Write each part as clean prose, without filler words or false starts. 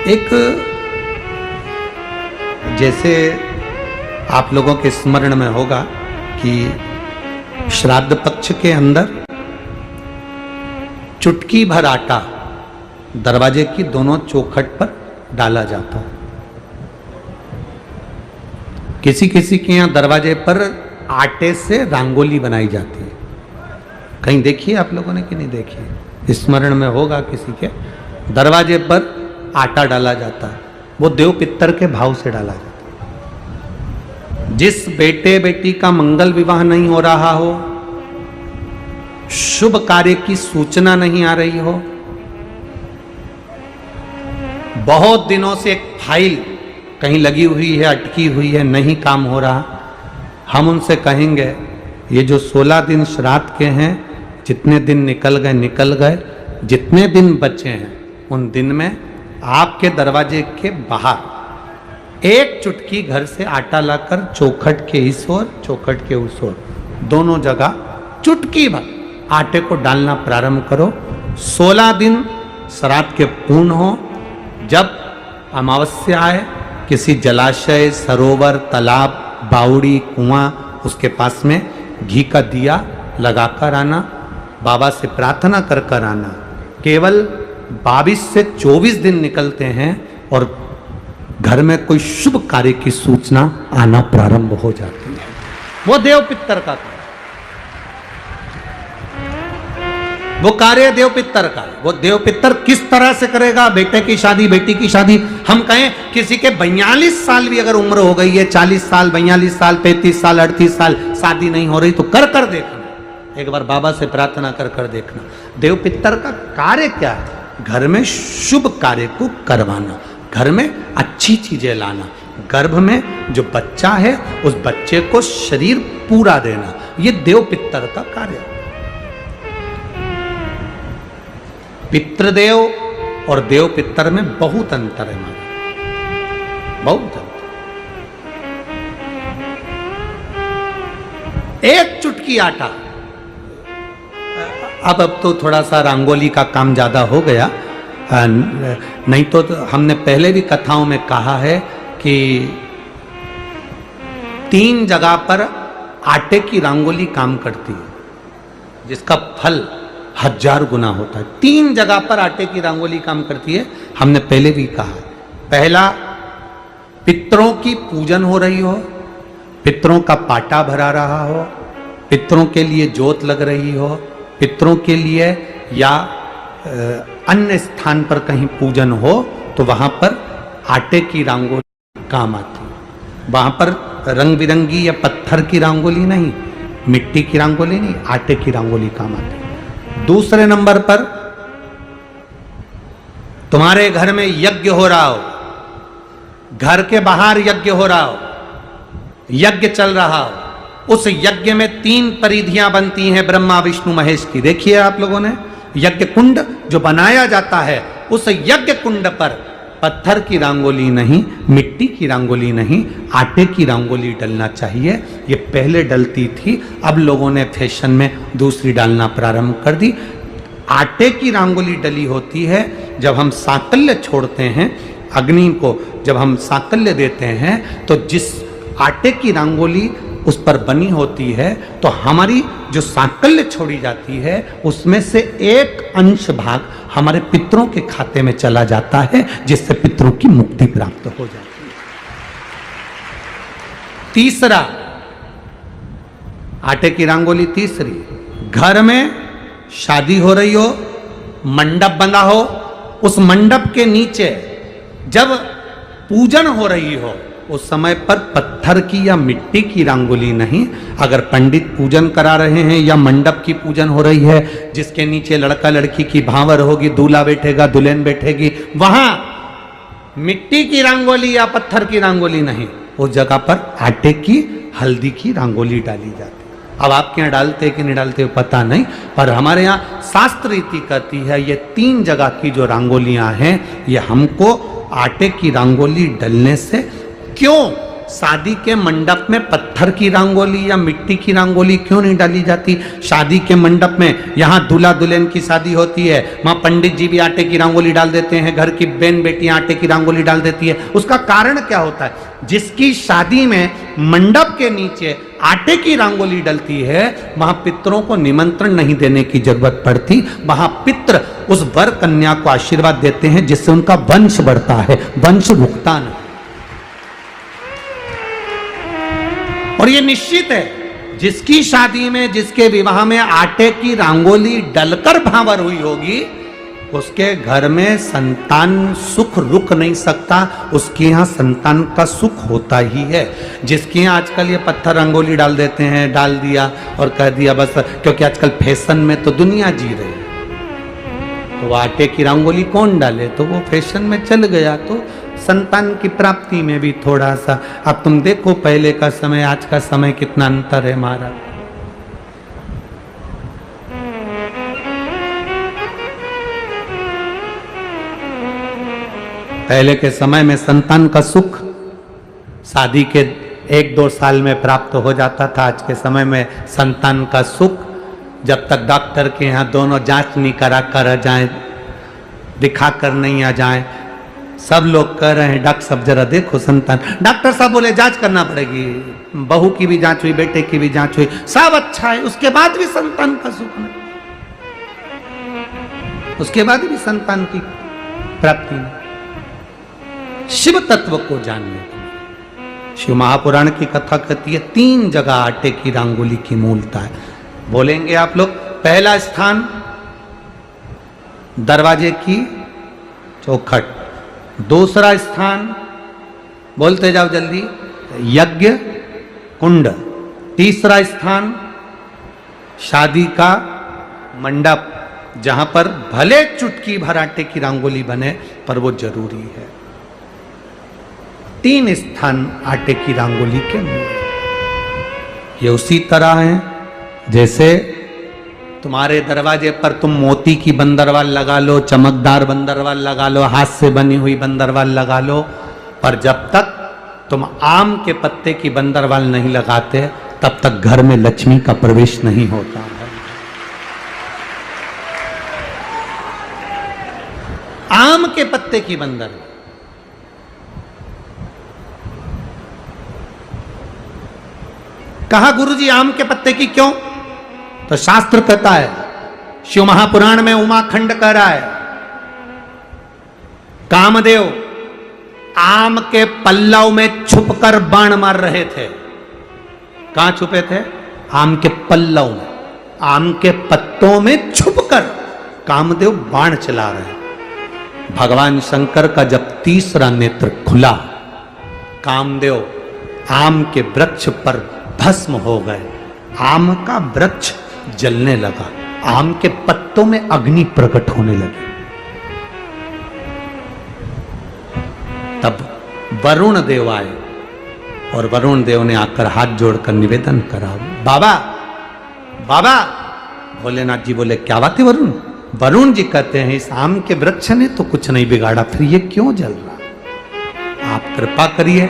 एक जैसे आप लोगों के स्मरण में होगा कि श्राद्ध पक्ष के अंदर चुटकी भर आटा दरवाजे की दोनों चौखट पर डाला जाता है। किसी किसी के यहां दरवाजे पर आटे से रंगोली बनाई जाती है। कहीं देखिए आप लोगों ने कि नहीं देखी? स्मरण में होगा किसी के दरवाजे पर आटा डाला जाता है। वो देव पितर के भाव से डाला जाता है। जिस बेटे बेटी का मंगल विवाह नहीं हो रहा हो, शुभ कार्य की सूचना नहीं आ रही हो, बहुत दिनों से एक फाइल कहीं लगी हुई है, अटकी हुई है, नहीं काम हो रहा, हम उनसे कहेंगे ये जो 16 दिन श्राद्ध के हैं, जितने दिन निकल गए, जितने दिन बचे हैं उन दिन में आपके दरवाजे के बाहर एक चुटकी घर से आटा लाकर चौखट के इस ओर चौखट के उस ओर दोनों जगह चुटकी भर आटे को डालना प्रारंभ करो। 16 दिन श्राद्ध के पूर्ण हो। जब अमावस्या आए, किसी जलाशय, सरोवर, तालाब, बावड़ी, कुआं उसके पास में घी का दिया लगाकर आना, बाबा से प्रार्थना कर कर आना। केवल 22 से 24 दिन निकलते हैं और घर में कोई शुभ कार्य की सूचना आना प्रारंभ हो जाती है। वो देव पितर का कार्य, वो कार्य देव पितर का। वो देव पितर किस तरह से करेगा? बेटे की शादी, बेटी की शादी, हम कहें किसी के 42 साल भी अगर उम्र हो गई है, 40 साल, 42 साल, 35 साल, 38 साल, शादी नहीं हो रही तो कर कर देखना। एक बार बाबा से प्रार्थना कर कर देखना। देव पितर का कार्य क्या है? घर में शुभ कार्य को करवाना, घर में अच्छी चीजें लाना, गर्भ में जो बच्चा है उस बच्चे को शरीर पूरा देना, ये देव पितर का कार्य है। पितृदेव और देव पितर में बहुत अंतर है, बहुत अंतर। एक चुटकी आटा, अब तो थोड़ा सा रंगोली का काम ज्यादा हो गया, नहीं तो हमने पहले भी कथाओं में कहा है कि 3 जगह पर आटे की रंगोली काम करती है, जिसका फल 1000 गुना होता है। 3 जगह पर आटे की रंगोली काम करती है, हमने पहले भी कहा। पहला, पितरों की पूजन हो रही हो, पितरों का पाटा भरा रहा हो, पितरों के लिए जोत लग रही हो, पितरों के लिए या अन्य स्थान पर कहीं पूजन हो, तो वहां पर आटे की रंगोली काम आती है। वहां पर रंग बिरंगी या पत्थर की रंगोली नहीं, मिट्टी की रंगोली नहीं, आटे की रंगोली काम आती है। दूसरे नंबर पर तुम्हारे घर में यज्ञ हो रहा हो, घर के बाहर यज्ञ हो रहा हो, यज्ञ चल रहा हो, उस यज्ञ में 3 परिधियां बनती हैं ब्रह्मा विष्णु महेश की। देखिए आप लोगों ने, यज्ञ कुंड जो बनाया जाता है, उस यज्ञ कुंड पर पत्थर की रंगोली नहीं, मिट्टी की रंगोली नहीं, आटे की रंगोली डलना चाहिए। ये पहले डलती थी, अब लोगों ने फैशन में दूसरी डालना प्रारंभ कर दी। आटे की रंगोली डली होती है जब हम साकल्य छोड़ते हैं, अग्नि को जब हम साकल्य देते हैं, तो जिस आटे की रंगोली उस पर बनी होती है, तो हमारी जो साकल्य छोड़ी जाती है उसमें से एक अंश भाग हमारे पितरों के खाते में चला जाता है, जिससे पितरों की मुक्ति प्राप्त हो जाती है। तीसरा, आटे की रंगोली तीसरी, घर में शादी हो रही हो, मंडप बंधा हो, उस मंडप के नीचे जब पूजन हो रही हो, उस समय पर पत्थर की या मिट्टी की रंगोली नहीं। अगर पंडित पूजन करा रहे हैं या मंडप की पूजन हो रही है, जिसके नीचे लड़का लड़की की भांवर होगी, दूल्हा बैठेगा, दुल्हन बैठेगी, वहां मिट्टी की रंगोली या पत्थर की रंगोली नहीं, उस जगह पर आटे की, हल्दी की रंगोली डाली जाती है। अब आपके यहाँ डालते कि नहीं डालते पता नहीं, पर हमारे यहाँ शास्त्र रीति कहती है ये 3 जगह की जो रंगोलियां हैं, ये हमको आटे की रंगोली डलने से, क्यों? शादी के मंडप में पत्थर की रंगोली या मिट्टी की रंगोली क्यों नहीं डाली जाती? शादी के मंडप में यहाँ दूल्हा दुल्हन की शादी होती है, वहाँ पंडित जी भी आटे की रंगोली डाल देते हैं, घर की बहन बेटियां आटे की रंगोली डाल देती है। उसका कारण क्या होता है? जिसकी शादी में मंडप के नीचे आटे की रंगोली डलती है, वहां पितरों को निमंत्रण नहीं देने की जरूरत पड़ती। वहां पितर उस वर कन्या को आशीर्वाद देते हैं, जिससे उनका वंश बढ़ता है, वंश रुकता नहीं। और ये निश्चित है, जिसकी शादी में, जिसके विवाह में आटे की रंगोली डलकर भांवर हुई होगी, उसके घर में संतान सुख रुक नहीं सकता, उसके यहाँ संतान का सुख होता ही है। जिसके यहाँ आजकल ये पत्थर रंगोली डाल देते हैं, डाल दिया और कह दिया बस, क्योंकि आजकल फैशन में तो दुनिया जी रही है, तो आटे की रंगोली कौन डाले, तो वो फैशन में चल गया। तो संतान की प्राप्ति में भी थोड़ा सा, अब तुम देखो पहले का समय आज का समय कितना अंतर है महाराज। पहले के समय में संतान का सुख शादी के 1-2 साल में प्राप्त हो जाता था। आज के समय में संतान का सुख जब तक डॉक्टर के यहाँ दोनों जांच नहीं करा कर जाए, दिखा कर नहीं आ जाए। सब लोग कह रहे हैं डॉक्टर साहब जरा देखो संतान, डॉक्टर साहब बोले जांच करना पड़ेगी, बहू की भी जांच हुई, बेटे की भी जांच हुई, सब अच्छा है, उसके बाद भी संतान का सुख नहीं, उसके बाद भी संतान की प्राप्ति नहीं। शिव तत्व को जानने के लिए शिव महापुराण की कथा कहती है 3 जगह आटे की रंगोली की मूलता है। बोलेंगे आप लोग, पहला स्थान दरवाजे की चौखट, दूसरा स्थान बोलते जाओ जल्दी यज्ञ कुंड, तीसरा स्थान शादी का मंडप, जहां पर भले चुटकी भर आटे की रंगोली बने पर वो जरूरी है। 3 स्थान आटे की रंगोली के मूल। ये उसी तरह है जैसे तुम्हारे दरवाजे पर तुम मोती की बंदरवाल लगा लो, चमकदार बंदरवाल लगा लो, हाथ से बनी हुई बंदरवाल लगा लो, पर जब तक तुम आम के पत्ते की बंदरवाल नहीं लगाते तब तक घर में लक्ष्मी का प्रवेश नहीं होता है। आम के पत्ते की बंदरवाल, कहा गुरुजी आम के पत्ते की क्यों? तो शास्त्र कहता है, शिव महापुराण में उमाखंड कह रहा है, कामदेव आम के पल्लव में छुपकर बाण मार रहे थे। कहां छुपे थे? आम के पल्लव में, आम के पत्तों में छुपकर कामदेव बाण चला रहे। भगवान शंकर का जब तीसरा नेत्र खुला, कामदेव आम के वृक्ष पर भस्म हो गए, आम का वृक्ष जलने लगा, आम के पत्तों में अग्नि प्रकट होने लगी। तब वरुण देव आए और वरुण देव ने आकर हाथ जोड़कर निवेदन करा, बाबा बाबा। भोलेनाथ जी बोले क्या बात है वरुण? वरुण जी कहते हैं इस आम के वृक्ष ने तो कुछ नहीं बिगाड़ा, फिर ये क्यों जल रहा? आप कृपा करिए,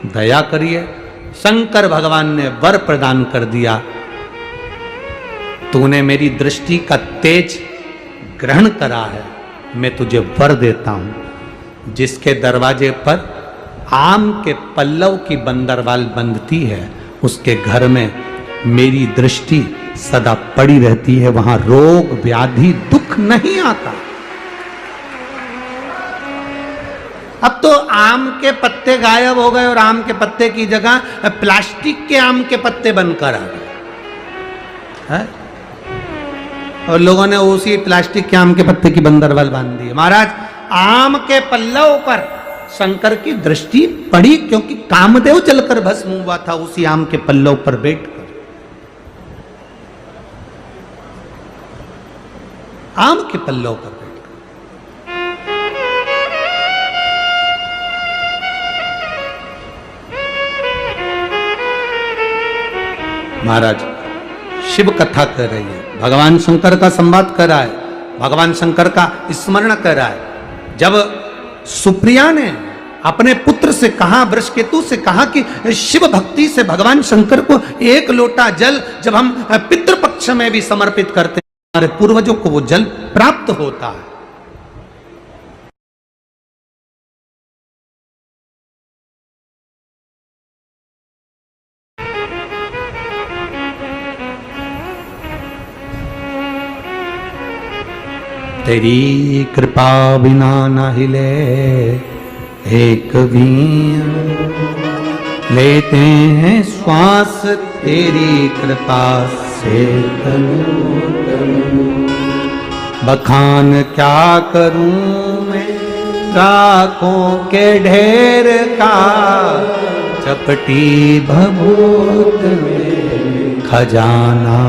दया करिए। शंकर भगवान ने वर प्रदान कर दिया, तूने मेरी दृष्टि का तेज ग्रहण करा है, मैं तुझे वर देता हूं। जिसके दरवाजे पर आम के पल्लव की बंदरवाल बंधती है, उसके घर में मेरी दृष्टि सदा पड़ी रहती है, वहां रोग व्याधि दुख नहीं आता। अब तो आम के पत्ते गायब हो गए और आम के पत्ते की जगह प्लास्टिक के आम के पत्ते बनकर आ गए, और लोगों ने उसी प्लास्टिक के आम के पत्ते की बंदरवाल बांध दी। महाराज आम के पल्लव पर शंकर की दृष्टि पड़ी, क्योंकि कामदेव जलकर भस्म हुआ था उसी आम के पल्लव पर बैठकर। आम के पल्लव पर बैठकर महाराज शिव कथा कर रही है, भगवान शंकर का संवाद कर रहा है, भगवान शंकर का स्मरण कर रहा है। जब सुप्रिया ने अपने पुत्र से कहा, वृषकेतु से कहा कि शिव भक्ति से भगवान शंकर को एक लोटा जल जब हम पितृपक्ष में भी समर्पित करते हैं, हमारे पूर्वजों को वो जल प्राप्त होता है। तेरी कृपा बिना न हिले एक भी, लेते हैं श्वास तेरी कृपा से तनु तनु। बखान क्या करूं मैं राखों के ढेर का, चपटी भभूत में खजाना